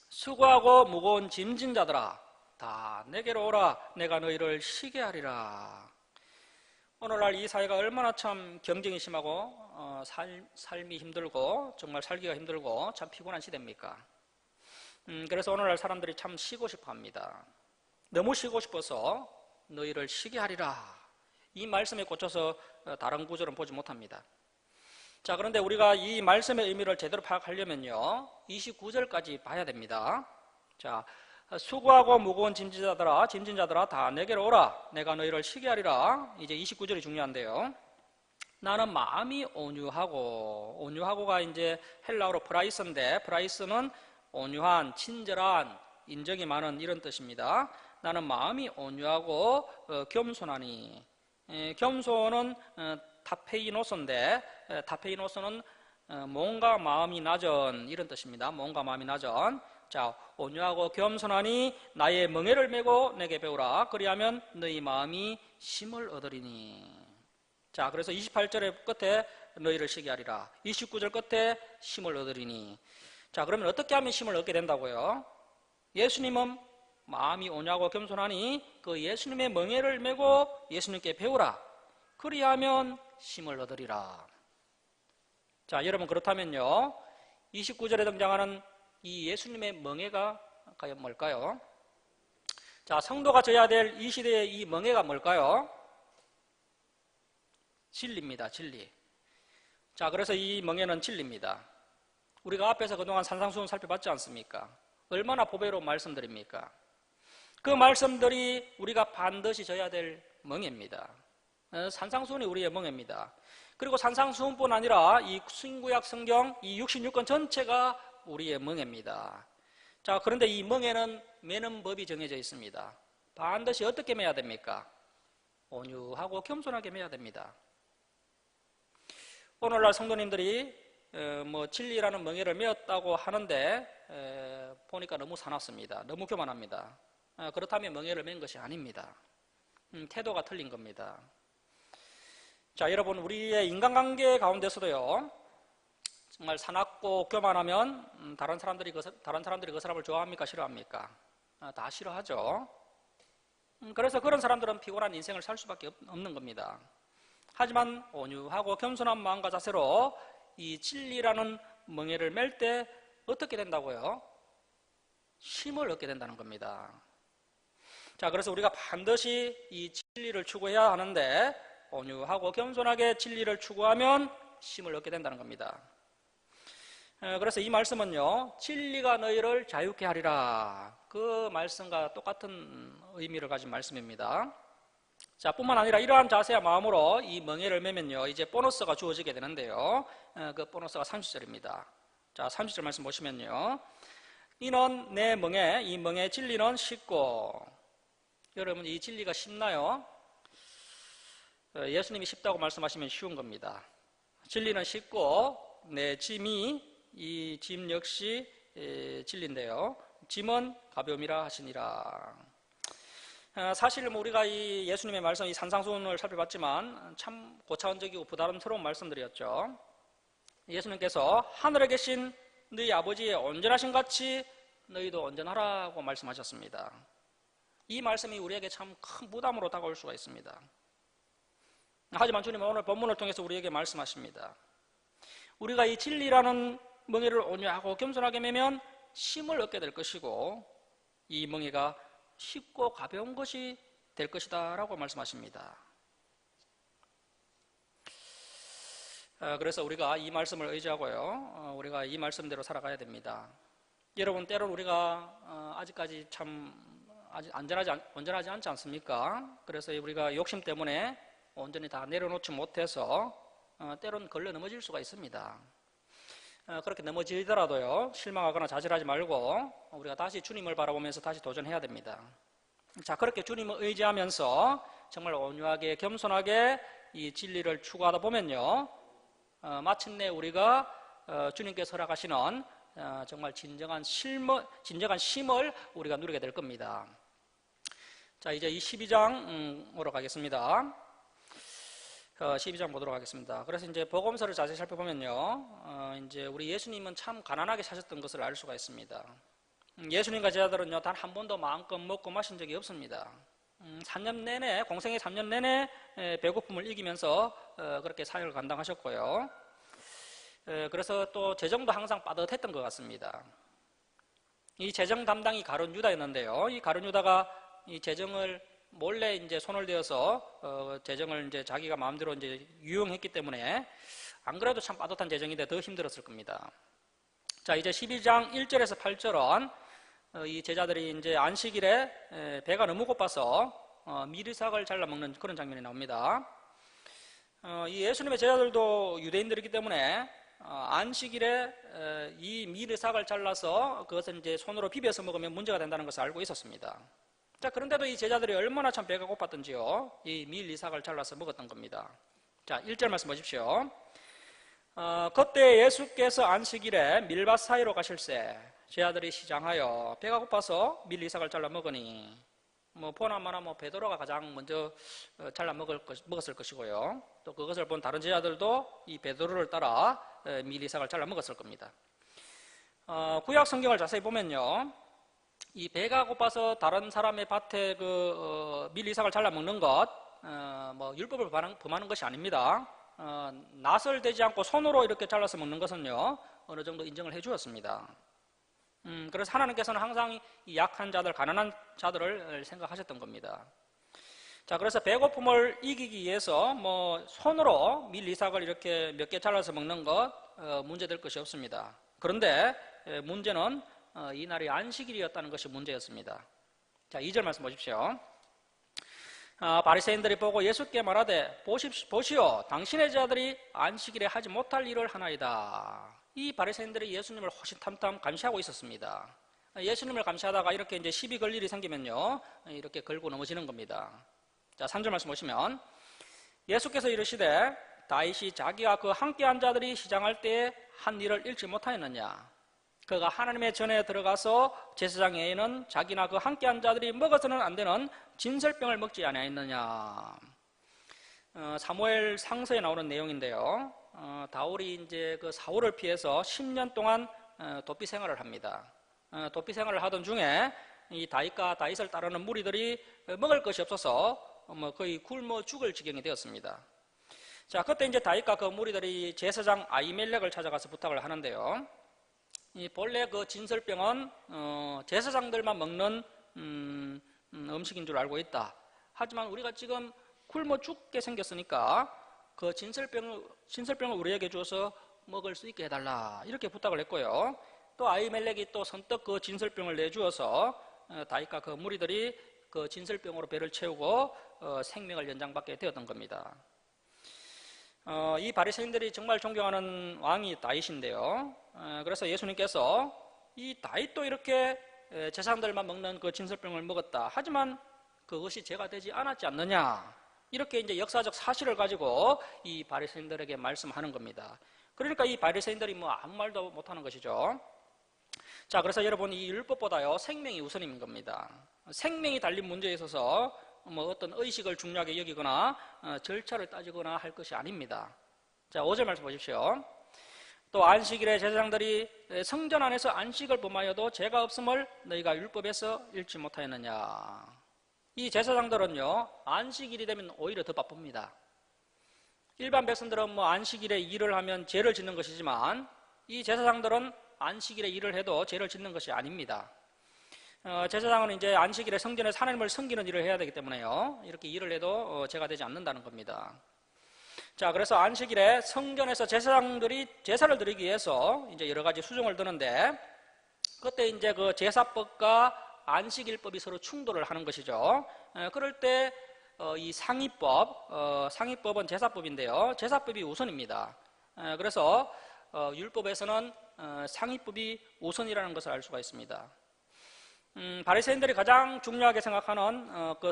Speaker 1: 수고하고 무거운 짐진 자들아, 다 내게로 오라. 내가 너희를 쉬게 하리라. 오늘날 이 사회가 얼마나 참 경쟁이 심하고 삶이 힘들고 정말 살기가 힘들고 참 피곤한 시대입니까? 그래서 오늘날 사람들이 참 쉬고 싶어 합니다. 너무 쉬고 싶어서 너희를 쉬게 하리라. 이 말씀에 꽂혀서 다른 구절은 보지 못합니다. 자, 그런데 우리가 이 말씀의 의미를 제대로 파악하려면요, 29절까지 봐야 됩니다. 자, 수고하고 무거운 짐진자들아 다 내게로 오라. 내가 너희를 쉬게 하리라. 이제 29절이 중요한데요. 나는 마음이 온유하고가 이제 헬라어로 프라이스인데, 프라이스는 온유한, 친절한, 인정이 많은 이런 뜻입니다. 나는 마음이 온유하고 겸손하니. 겸손은 타페이노스인데, 타페이노스는 몸과 마음이 낮은 이런 뜻입니다. 몸과 마음이 낮은. 자, 온유하고 겸손하니 나의 멍에를 메고 내게 배우라. 그리하면 너희 마음이 쉼을 얻으리니. 자, 그래서 28절의 끝에 너희를 쉬게 하리라. 29절 끝에 쉼을 얻으리니. 자, 그러면 어떻게 하면 쉼을 얻게 된다고요? 예수님은 마음이 온유하고 겸손하니 그 예수님의 멍에를 메고 예수님께 배우라. 그리하면 쉼을 얻으리라. 자, 여러분 그렇다면요, 29절에 등장하는 이 예수님의 멍에가 과연 뭘까요? 자, 성도가 져야 될 이 시대의 이 멍에가 뭘까요? 진리입니다. 진리. 자, 그래서 이 멍에는 진리입니다. 우리가 앞에서 그동안 산상수훈 살펴봤지 않습니까? 얼마나 보배로운 말씀들입니까? 그 말씀들이 우리가 반드시 져야 될 멍에입니다. 산상수훈이 우리의 멍에입니다. 그리고 산상수훈뿐 아니라 이 신구약 성경 이 66권 전체가 우리의 멍에입니다. 자, 그런데 이 멍에는 매는 법이 정해져 있습니다. 반드시 어떻게 매야 됩니까? 온유하고 겸손하게 매야 됩니다. 오늘날 성도님들이 진리라는 멍에를 메었다고 하는데 보니까 너무 사납습니다. 너무 교만합니다. 그렇다면 멍에를 맨 것이 아닙니다. 태도가 틀린 겁니다. 자, 여러분, 우리의 인간관계 가운데서도요, 정말 사납고 교만하면 다른 사람들이 그 사람을 좋아합니까? 싫어합니까? 다 싫어하죠. 그래서 그런 사람들은 피곤한 인생을 살 수밖에 없는 겁니다. 하지만 온유하고 겸손한 마음과 자세로 이 진리라는 멍에를 맬 때 어떻게 된다고요? 쉼을 얻게 된다는 겁니다. 자, 그래서 우리가 반드시 이 진리를 추구해야 하는데 온유하고 겸손하게 진리를 추구하면 쉼을 얻게 된다는 겁니다. 그래서 이 말씀은요, 진리가 너희를 자유케 하리라, 그 말씀과 똑같은 의미를 가진 말씀입니다. 자, 뿐만 아니라 이러한 자세와 마음으로 이 멍에를 매면요, 이제 보너스가 주어지게 되는데요, 그 보너스가 30절입니다. 자, 30절 말씀 보시면요, 이는 내 멍에, 이 멍에 진리는 쉽고, 여러분 이 진리가 쉽나요? 예수님이 쉽다고 말씀하시면 쉬운 겁니다. 진리는 쉽고 내 짐이, 이 짐 역시 진리인데요, 짐은 가벼움이라 하시니라. 사실 우리가 이 예수님의 말씀, 이 산상수훈을 살펴봤지만 참 고차원적이고 부담스러운 말씀들이었죠. 예수님께서 하늘에 계신 너희 아버지의 온전하신 같이 너희도 온전하라고 말씀하셨습니다. 이 말씀이 우리에게 참 큰 부담으로 다가올 수가 있습니다. 하지만 주님은 오늘 본문을 통해서 우리에게 말씀하십니다. 우리가 이 진리라는 멍에를 온유하고 겸손하게 매면 쉼을 얻게 될 것이고, 이 멍에가 쉽고 가벼운 것이 될 것이다 라고 말씀하십니다. 그래서 우리가 이 말씀을 의지하고요, 우리가 이 말씀대로 살아가야 됩니다. 여러분, 때론 우리가 아직까지 참 아직 온전하지 않지 않습니까? 그래서 우리가 욕심 때문에 온전히 다 내려놓지 못해서 때론 걸려 넘어질 수가 있습니다. 그렇게 넘어지더라도요, 실망하거나 좌절하지 말고 우리가 다시 주님을 바라보면서 다시 도전해야 됩니다. 자, 그렇게 주님을 의지하면서 정말 온유하게 겸손하게 이 진리를 추구하다 보면요, 마침내 우리가 주님께서 허락하시는 정말 진정한 쉼을 우리가 누리게 될 겁니다. 자, 이제 이 12장으로 가겠습니다. 12장 보도록 하겠습니다. 그래서 이제 복음서를 자세히 살펴보면요, 이제 우리 예수님은 참 가난하게 사셨던 것을 알 수가 있습니다. 예수님과 제자들은요, 단 한 번도 마음껏 먹고 마신 적이 없습니다. 3년 내내, 공생의 3년 내내 배고픔을 이기면서 그렇게 사역을 감당하셨고요. 그래서 또 재정도 항상 빠듯했던 것 같습니다. 이 재정 담당이 가룟 유다였는데요, 이 가룟 유다가 이 재정을 몰래 이제 손을 대어서 재정을 이제 자기가 마음대로 이제 유용했기 때문에 안 그래도 참 빠듯한 재정인데 더 힘들었을 겁니다. 자, 이제 12장 1절에서 8절은 이 제자들이 이제 안식일에 배가 너무 고파서 미리삭을 잘라 먹는 그런 장면이 나옵니다. 이 예수님의 제자들도 유대인들이기 때문에 안식일에 이 미리삭을 잘라서 그것을 이제 손으로 비벼서 먹으면 문제가 된다는 것을 알고 있었습니다. 자, 그런데도 이 제자들이 얼마나 참 배가 고팠던지요, 이 밀이삭을 잘라서 먹었던 겁니다. 자, 1절 말씀 보십시오. 그때 예수께서 안식일에 밀밭 사이로 가실새 제자들이 시장하여 배가 고파서 밀이삭을 잘라 먹으니, 보나마나 베드로가 가장 먼저 잘라 먹었을 것이고요, 또 그것을 본 다른 제자들도 이 베드로를 따라 밀이삭을 잘라 먹었을 겁니다. 구약 성경을 자세히 보면요, 이 배가 고파서 다른 사람의 밭에 밀이삭을 잘라 먹는 것, 뭐 율법을 범하는 것이 아닙니다. 낫을 대지 않고 손으로 이렇게 잘라서 먹는 것은요, 어느 정도 인정을 해 주었습니다. 그래서 하나님께서는 항상 이 약한 자들, 가난한 자들을 생각하셨던 겁니다. 자, 그래서 배고픔을 이기기 위해서 뭐 손으로 밀 이삭을 이렇게 몇 개 잘라서 먹는 것 문제될 것이 없습니다. 그런데 문제는 이날이 안식일이었다는 것이 문제였습니다. 자, 2절 말씀 보십시오. 바리새인들이 보고 예수께 말하되 보시오, 당신의 자들이 안식일에 하지 못할 일을 하나이다. 이 바리새인들이 예수님을 호시탐탐 감시하고 있었습니다. 예수님을 감시하다가 이렇게 이제 시비 걸 일이 생기면요, 이렇게 걸고 넘어지는 겁니다. 자, 3절 말씀 보시면 예수께서 이르시되 다윗이 자기와 그 함께한 자들이 시장할 때에 한 일을 읽지 못하였느냐? 그가 하나님의 전에 들어가서 제사장 외에는 자기나 그 함께한 자들이 먹어서는 안 되는 진설병을 먹지 아니하였느냐? 사무엘 상서에 나오는 내용인데요. 다윗이 이제 그 사울을 피해서 10년 동안 도피 생활을 합니다. 도피 생활을 하던 중에 이 다윗과 다윗을 따르는 무리들이 먹을 것이 없어서 거의 굶어 죽을 지경이 되었습니다. 자, 그때 이제 다윗과 그 무리들이 제사장 아히멜렉을 찾아가서 부탁을 하는데요. 이 본래 그 진설병은 제사장들만 먹는 음식인 줄 알고 있다. 하지만 우리가 지금 굶어 죽게 생겼으니까 그 진설병을 우리에게 줘서 먹을 수 있게 해달라, 이렇게 부탁을 했고요. 또 아히멜렉이 또 선뜻 그 진설병을 내주어서 다윗과 그 무리들이 그 진설병으로 배를 채우고 생명을 연장받게 되었던 겁니다. 이 바리새인들이 정말 존경하는 왕이 다윗인데요. 그래서 예수님께서 이 다윗도 이렇게 제사장들만 먹는 그 진설병을 먹었다. 하지만 그것이 죄가 되지 않았지 않느냐. 이렇게 이제 역사적 사실을 가지고 이 바리새인들에게 말씀하는 겁니다. 그러니까 이 바리새인들이 뭐 아무 말도 못하는 것이죠. 자, 그래서 여러분, 이 율법보다요 생명이 우선인 겁니다. 생명이 달린 문제에 있어서 뭐 어떤 의식을 중요하게 여기거나 절차를 따지거나 할 것이 아닙니다. 자, 5절 말씀 보십시오. 또 안식일에 제사장들이 성전 안에서 안식을 범하여도 죄가 없음을 너희가 율법에서 읽지 못하였느냐. 이 제사장들은요, 안식일이 되면 오히려 더 바쁩니다. 일반 백성들은 뭐 안식일에 일을 하면 죄를 짓는 것이지만 이 제사장들은 안식일에 일을 해도 죄를 짓는 것이 아닙니다. 제사장은 이제 안식일에 성전에서 하나님을 섬기는 일을 해야 되기 때문에요, 이렇게 일을 해도 죄가 되지 않는다는 겁니다. 자, 그래서 안식일에 성전에서 제사장들이 제사를 드리기 위해서 이제 여러 가지 수종을 드는데, 그때 이제 그 제사법과 안식일법이 서로 충돌을 하는 것이죠. 그럴 때 이 상위법은 제사법인데요, 제사법이 우선입니다. 그래서 율법에서는 상위법이 우선이라는 것을 알 수가 있습니다. 바리새인들이 가장 중요하게 생각하는 그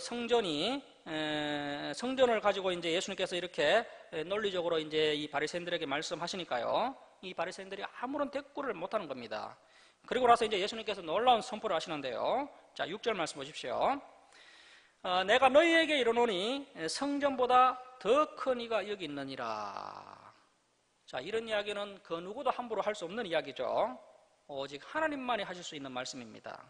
Speaker 1: 성전을 가지고 이제 예수님께서 이렇게 논리적으로 이제 이 바리새인들에게 말씀하시니까요, 이 바리새인들이 아무런 대꾸를 못하는 겁니다. 그리고 나서 이제 예수님께서 놀라운 선포를 하시는데요. 자, 6절 말씀 보십시오. 내가 너희에게 이르노니 성전보다 더 큰 이가 여기 있느니라. 자, 이런 이야기는 그 누구도 함부로 할 수 없는 이야기죠. 오직 하나님만이 하실 수 있는 말씀입니다.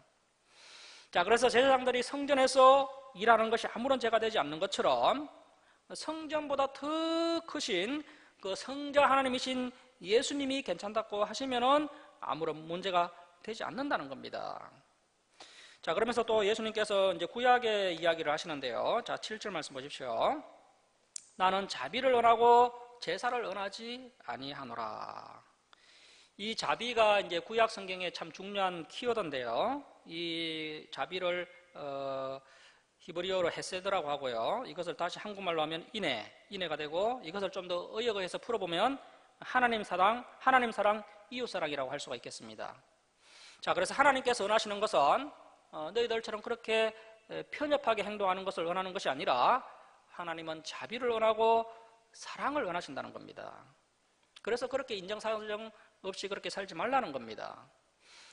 Speaker 1: 자, 그래서 제사장들이 성전에서 일하는 것이 아무런 죄가 되지 않는 것처럼 성전보다 더 크신 그 성자 하나님이신 예수님이 괜찮다고 하시면은 아무런 문제가 되지 않는다는 겁니다. 자, 그러면서 또 예수님께서 이제 구약의 이야기를 하시는데요. 자, 7절 말씀 보십시오. 나는 자비를 원하고 제사를 원하지 아니하노라. 이 자비가 이제 구약 성경에 참 중요한 키워드인데요. 이 자비를 히브리어로 헤세드라고 하고요. 이것을 다시 한국말로 하면 인애가 되고, 이것을 좀 더 의역해서 풀어보면 하나님 사랑, 이웃 사랑이라고 할 수가 있겠습니다. 자, 그래서 하나님께서 원하시는 것은 너희들처럼 그렇게 편협하게 행동하는 것을 원하는 것이 아니라 하나님은 자비를 원하고 사랑을 원하신다는 겁니다. 그래서 그렇게 인정사정 없이 그렇게 살지 말라는 겁니다.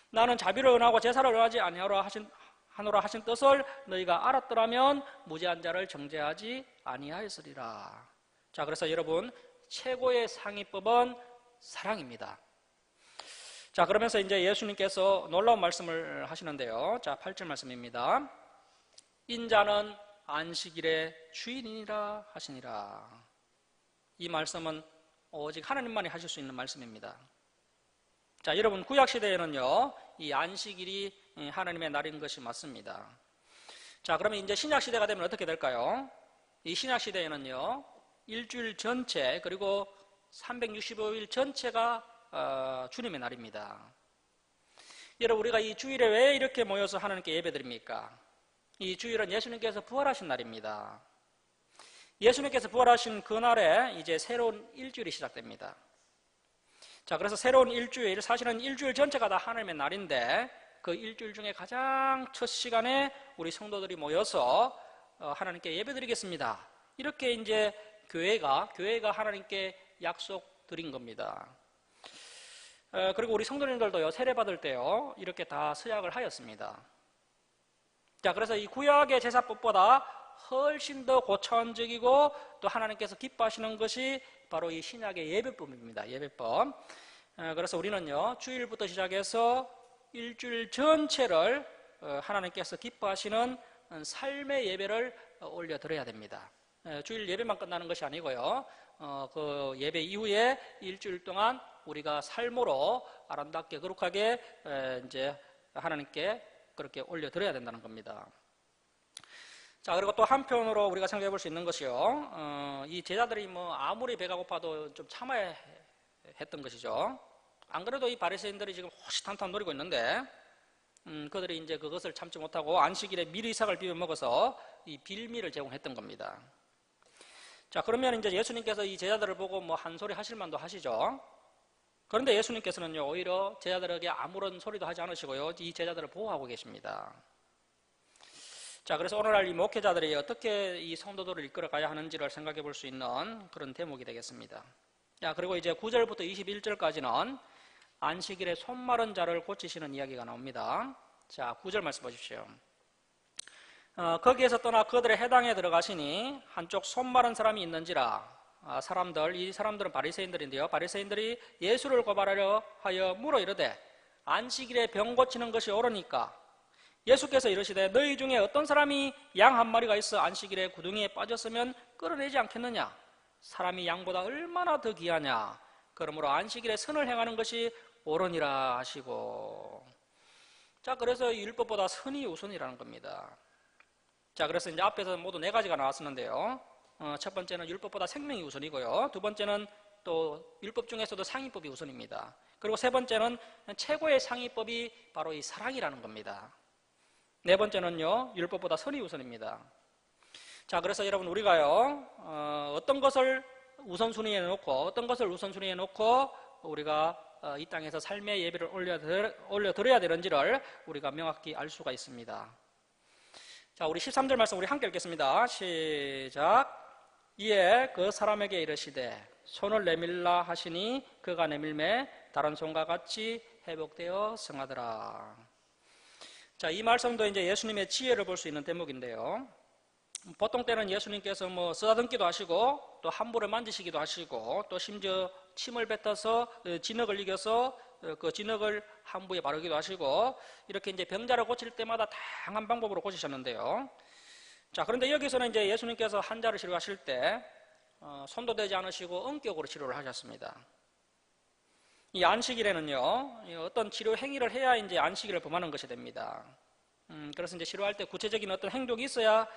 Speaker 1: 나는 자비를 원하고 제사를 원하지 아니하노라 하신 뜻을 너희가 알았더라면 무죄한 자를 정죄하지 아니하였으리라. 자, 그래서 여러분, 최고의 상위법은 사랑입니다. 자, 그러면서 이제 예수님께서 놀라운 말씀을 하시는데요. 자, 8절 말씀입니다. 인자는 안식일의 주인이니라 하시니라. 이 말씀은 오직 하나님만이 하실 수 있는 말씀입니다. 자, 여러분 구약시대에는요 이 안식일이 하나님의 날인 것이 맞습니다. 자, 그러면 이제 신약시대가 되면 어떻게 될까요? 이 신약시대에는요 일주일 전체 그리고 365일 전체가 주님의 날입니다. 여러분 우리가 이 주일에 왜 이렇게 모여서 하나님께 예배드립니까? 이 주일은 예수님께서 부활하신 날입니다. 예수님께서 부활하신 그날에 이제 새로운 일주일이 시작됩니다. 자, 그래서 새로운 일주일, 사실은 일주일 전체가 다 하나님의 날인데 그 일주일 중에 가장 첫 시간에 우리 성도들이 모여서 하나님께 예배드리겠습니다. 이렇게 이제 교회가 하나님께 약속드린 겁니다. 그리고 우리 성도님들도요 세례 받을 때요 이렇게 다 서약을 하였습니다. 자, 그래서 이 구약의 제사법보다 훨씬 더 고차원적이고 또 하나님께서 기뻐하시는 것이 바로 이 신약의 예배법입니다. 예배법. 그래서 우리는요 주일부터 시작해서 일주일 전체를 하나님께서 기뻐하시는 삶의 예배를 올려드려야 됩니다. 주일 예배만 끝나는 것이 아니고요 그 예배 이후에 일주일 동안 우리가 삶으로 아름답게 거룩하게 이제 하나님께 그렇게 올려드려야 된다는 겁니다. 자, 그리고 또 한편으로 우리가 생각해 볼 수 있는 것이요 이 제자들이 뭐 아무리 배가 고파도 좀 참아야 했던 것이죠. 안 그래도 이 바리새인들이 지금 호시탐탐 노리고 있는데 그들이 이제 그것을 참지 못하고 안식일에 밀이삭을 비벼 먹어서 이 빌미를 제공했던 겁니다. 자, 그러면 이제 예수님께서 이 제자들을 보고 뭐 한 소리 하실 만도 하시죠. 그런데 예수님께서는요 오히려 제자들에게 아무런 소리도 하지 않으시고요 이 제자들을 보호하고 계십니다. 자, 그래서 오늘날 이 목회자들이 어떻게 이 성도들을 이끌어가야 하는지를 생각해 볼 수 있는 그런 대목이 되겠습니다. 자, 그리고 이제 9절부터 21절까지는 안식일에 손 마른 자를 고치시는 이야기가 나옵니다. 자, 9절 말씀 보십시오. 거기에서 떠나 그들의 해당에 들어가시니 한쪽 손 마른 사람이 있는지라. 이 사람들은 바리새인들인데요. 바리새인들이 예수를 고발하려 하여 물어 이르되 안식일에 병 고치는 것이 옳으니까. 예수께서 이르시되 너희 중에 어떤 사람이 양 한 마리가 있어 안식일에 구덩이에 빠졌으면 끌어내지 않겠느냐? 사람이 양보다 얼마나 더 귀하냐? 그러므로 안식일에 선을 행하는 것이 옳으니라 하시고. 자, 그래서 율법보다 선이 우선이라는 겁니다. 자, 그래서 이제 앞에서 모두 4가지가 나왔었는데요. 첫 번째는 율법보다 생명이 우선이고요. 두 번째는 또 율법 중에서도 상위법이 우선입니다. 그리고 세 번째는 최고의 상위법이 바로 이 사랑이라는 겁니다. 네 번째는요 율법보다 선이 우선입니다. 자, 그래서 여러분 우리가요 어떤 것을 우선순위에 놓고 어떤 것을 우선순위에 놓고 우리가 이 땅에서 삶의 예배를 올려드려야 되는지를 우리가 명확히 알 수가 있습니다. 자, 우리 13절 말씀 우리 함께 읽겠습니다. 시작. 이에 그 사람에게 이르시되 손을 내밀라 하시니 그가 내밀매 다른 손과 같이 회복되어 성하더라. 자, 이 말씀도 이제 예수님의 지혜를 볼 수 있는 대목인데요. 보통 때는 예수님께서 뭐 쓰다듬기도 하시고 또 함부로 만지시기도 하시고 또 심지어 침을 뱉어서 진흙을 이겨서 그 진흙을 함부에 바르기도 하시고 이렇게 이제 병자를 고칠 때마다 다양한 방법으로 고치셨는데요. 자, 그런데 여기서는 이제 예수님께서 환자를 치료하실 때 손도 대지 않으시고 엄격으로 치료를 하셨습니다. 이 안식일에는요 어떤 치료 행위를 해야 이제 안식일을 범하는 것이 됩니다. 그래서 이제 치료할 때 구체적인 어떤 행동이 있어야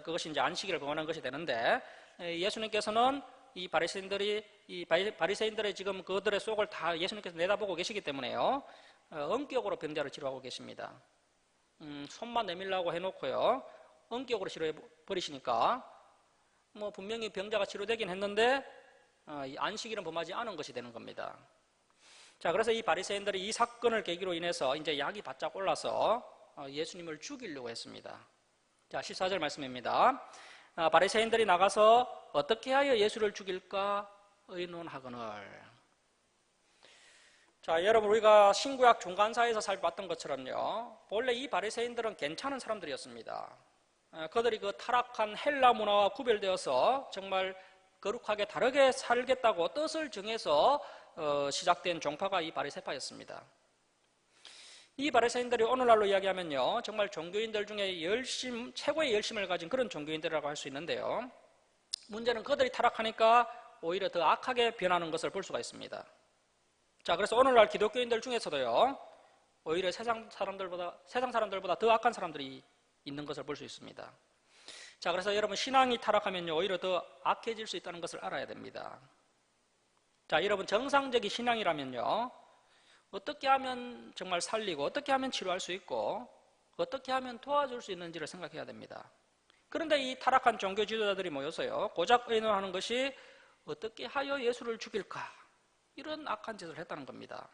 Speaker 1: 그것이 이제 안식일을 범하는 것이 되는데 예수님께서는 이 바리새인들의 지금 그들의 속을 다 예수님께서 내다보고 계시기 때문에요 엄격으로 병자를 치료하고 계십니다. 손만 내밀라고 해놓고요 엄격으로 치료해 버리시니까 뭐 분명히 병자가 치료되긴 했는데 이 안식일은 범하지 않은 것이 되는 겁니다. 자, 그래서 이 바리새인들이 이 사건을 계기로 인해서 이제 약이 바짝 올라서 예수님을 죽이려고 했습니다. 자, 14절 말씀입니다. 바리새인들이 나가서 어떻게 하여 예수를 죽일까 의논하거늘. 자, 여러분 우리가 신구약 종간사에서 살봤던 것처럼요 원래 이 바리새인들은 괜찮은 사람들이었습니다. 그들이 그 타락한 헬라 문화와 구별되어서 정말 거룩하게 다르게 살겠다고 뜻을 정해서 시작된 종파가 이 바리새파였습니다. 이 바리새인들이 오늘날로 이야기하면요, 정말 종교인들 중에 최고의 열심을 가진 그런 종교인들이라고 할 수 있는데요, 문제는 그들이 타락하니까 오히려 더 악하게 변하는 것을 볼 수가 있습니다. 자, 그래서 오늘날 기독교인들 중에서도요, 오히려 세상 사람들보다 더 악한 사람들이 있는 것을 볼 수 있습니다. 자, 그래서 여러분, 신앙이 타락하면요, 오히려 더 악해질 수 있다는 것을 알아야 됩니다. 자, 여러분, 정상적인 신앙이라면요, 어떻게 하면 정말 살리고, 어떻게 하면 치료할 수 있고, 어떻게 하면 도와줄 수 있는지를 생각해야 됩니다. 그런데 이 타락한 종교 지도자들이 모여서요, 고작 의논하는 것이 어떻게 하여 예수를 죽일까, 이런 악한 짓을 했다는 겁니다.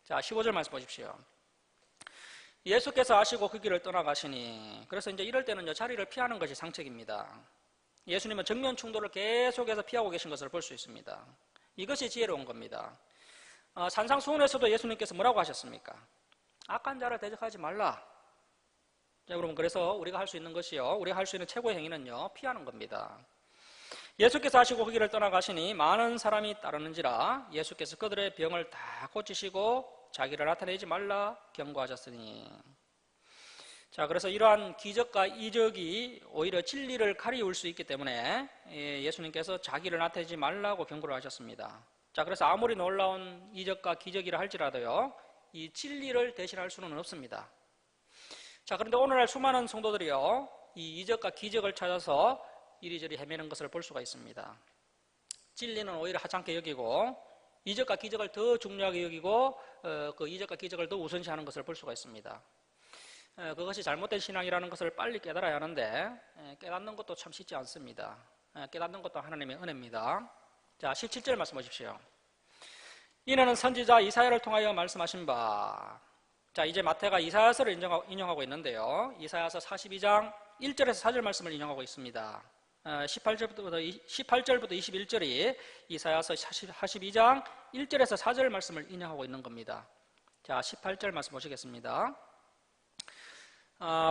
Speaker 1: 자, 15절 말씀 보십시오. 예수께서 아시고 그 길을 떠나가시니, 그래서 이제 이럴 때는요, 자리를 피하는 것이 상책입니다. 예수님은 정면 충돌을 계속해서 피하고 계신 것을 볼 수 있습니다. 이것이 지혜로운 겁니다. 산상수훈에서도 예수님께서 뭐라고 하셨습니까? 악한 자를 대적하지 말라. 자, 여러분, 그래서 우리가 할 수 있는 것이요, 우리가 할 수 있는 최고의 행위는요, 피하는 겁니다. 예수께서 하시고 그 길을 떠나가시니 많은 사람이 따르는지라 예수께서 그들의 병을 다 고치시고 자기를 나타내지 말라 경고하셨으니. 자, 그래서 이러한 기적과 이적이 오히려 진리를 가리울 수 있기 때문에 예수님께서 자기를 나타내지 말라고 경고를 하셨습니다. 자, 그래서 아무리 놀라운 이적과 기적이라 할지라도요, 이 진리를 대신할 수는 없습니다. 자, 그런데 오늘날 수많은 성도들이요, 이 이적과 기적을 찾아서 이리저리 헤매는 것을 볼 수가 있습니다. 진리는 오히려 하찮게 여기고 이적과 기적을 더 중요하게 여기고 그 이적과 기적을 더 우선시하는 것을 볼 수가 있습니다. 그것이 잘못된 신앙이라는 것을 빨리 깨달아야 하는데 깨닫는 것도 참 쉽지 않습니다. 깨닫는 것도 하나님의 은혜입니다. 자, 17절 말씀 보십시오. 이는 선지자 이사야를 통하여 말씀하신 바. 자, 이제 마태가 이사야서를 인용하고 있는데요, 이사야서 42장 1절에서 4절 말씀을 인용하고 있습니다. 18절부터 21절이 이사야서 42장 1절에서 4절 말씀을 인용하고 있는 겁니다. 자, 18절 말씀 보시겠습니다.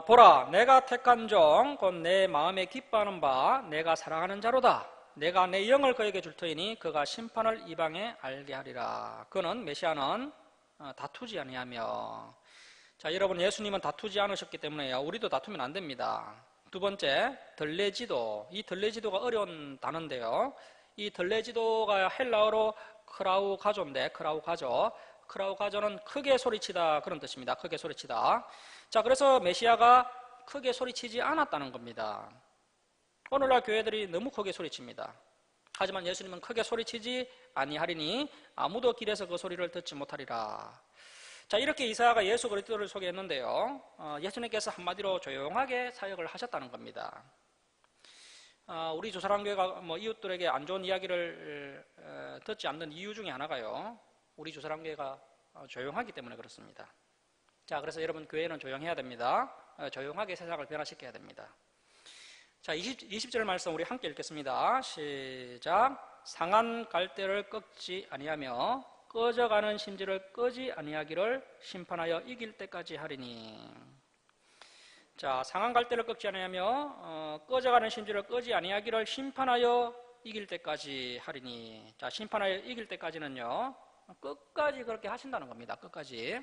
Speaker 1: 보라, 내가 택한 종 곧 내 마음에 기뻐하는 바 내가 사랑하는 자로다. 내가 내 영을 그에게 줄 터이니 그가 심판을 이방에 알게 하리라. 그는 메시아는 다투지 아니하며. 자, 여러분, 예수님은 다투지 않으셨기 때문에요, 우리도 다투면 안 됩니다. 두 번째, 덜레지도. 이 덜레지도가 어려운 단어인데요, 이 덜레지도가 헬라어로 크라우가조인데, 크라우가조는 크게 소리치다, 그런 뜻입니다. 크게 소리치다. 자, 그래서 메시아가 크게 소리치지 않았다는 겁니다. 오늘날 교회들이 너무 크게 소리칩니다. 하지만 예수님은 크게 소리치지 아니하리니 아무도 길에서 그 소리를 듣지 못하리라. 자, 이렇게 이사야가 예수 그리스도를 소개했는데요, 예수님께서 한마디로 조용하게 사역을 하셨다는 겁니다. 우리 주사랑교회가 이웃들에게 안 좋은 이야기를 듣지 않는 이유 중에 하나가요, 우리 주사랑교회가 조용하기 때문에 그렇습니다. 자, 그래서 여러분, 교회는 조용해야 됩니다. 조용하게 세상을 변화시켜야 됩니다. 자, 20절 말씀 우리 함께 읽겠습니다. 시작. 상한 갈대를 꺾지 아니하며 꺼져가는 심지를 끄지 아니하기를 심판하여 이길 때까지 하리니. 자, 상한 갈대를 꺾지 아니하며 꺼져가는 심지를 끄지 아니하기를 심판하여 이길 때까지 하리니. 자, 심판하여 이길 때까지는요, 끝까지 그렇게 하신다는 겁니다. 끝까지.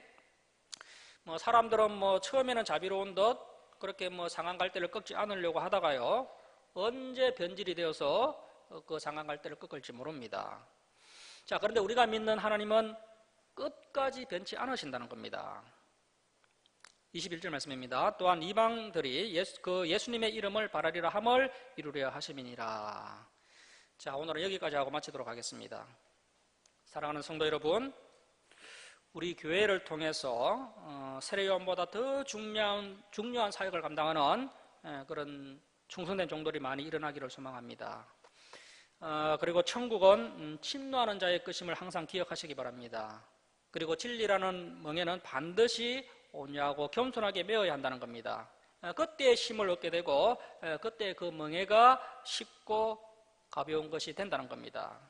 Speaker 1: 사람들은 처음에는 자비로운 듯 그렇게 상한 갈대를 꺾지 않으려고 하다가요, 언제 변질이 되어서 그 상한 갈대를 꺾을지 모릅니다. 자, 그런데 우리가 믿는 하나님은 끝까지 변치 않으신다는 겁니다. 21절 말씀입니다. 또한 이방들이 예수님의 이름을 바라리라 함을 이루려 하심이니라. 자, 오늘은 여기까지 하고 마치도록 하겠습니다. 사랑하는 성도 여러분, 우리 교회를 통해서 세례요한보다 더 중요한 사역을 감당하는 그런 충성된 종들이 많이 일어나기를 소망합니다. 그리고 천국은 침노하는 자의 것임을 항상 기억하시기 바랍니다. 그리고 진리라는 멍에는 반드시 온유하고 겸손하게 메어야 한다는 겁니다. 그때 힘을 얻게 되고 그때 그 멍에가 쉽고 가벼운 것이 된다는 겁니다.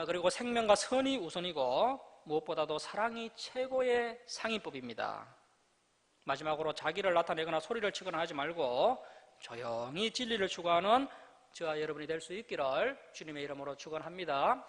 Speaker 1: 그리고 생명과 선이 우선이고 무엇보다도 사랑이 최고의 상위법입니다. 마지막으로 자기를 나타내거나 소리를 치거나 하지 말고 조용히 진리를 추구하는 저와 여러분이 될 수 있기를 주님의 이름으로 축원합니다.